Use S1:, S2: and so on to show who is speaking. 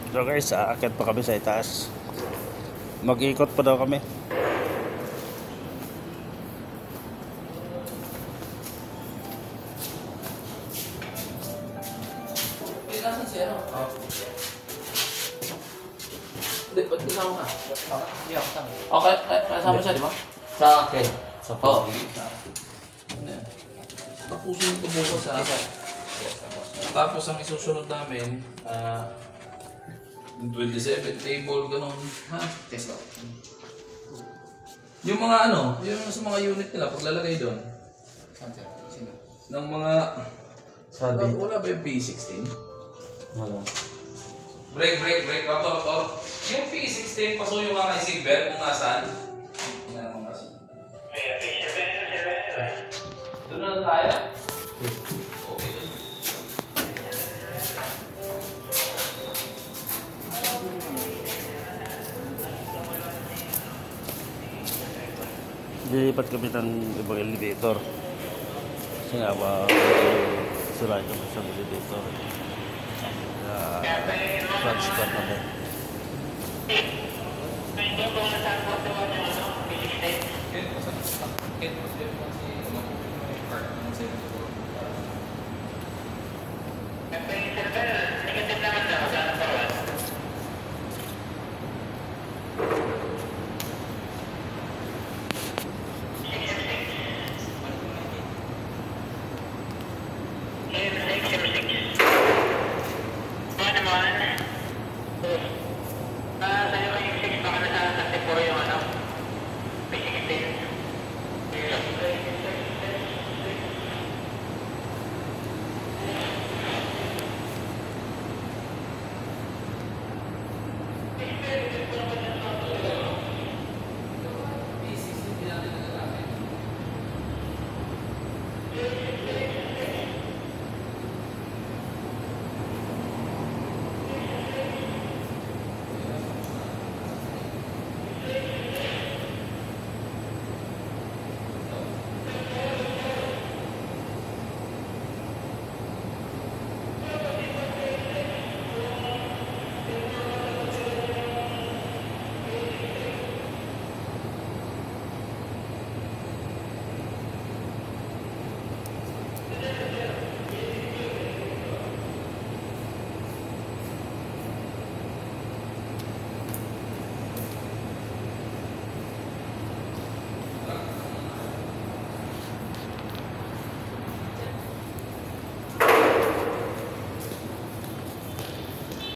S1: So guys, aakyat pa kami sa itaas. Mag-ikot pa daw kami.
S2: Nasaan siya, no? Hindi, ba't kasama ka? Hindi ako kasama. Okay, kasama siya, di ba? Sa akin. Sa po. Tapusin yung tubo ko sa akin. Tapos ang isusunod namin, 27 table, ganun. Ha? Test out. Yung mga ano, yung sa mga unit nila, paglalagay doon. Sino? Ng mga... Sabi. Wala ba yung P16? Wala. Break. Rotor. Yung P16, paso yung mga seatbelt kung nasaan. Doon na tayo. Okay.
S1: Lilipat kami ng ibang elevator. Kasi nga sira kami sa elevator. Transfer kami.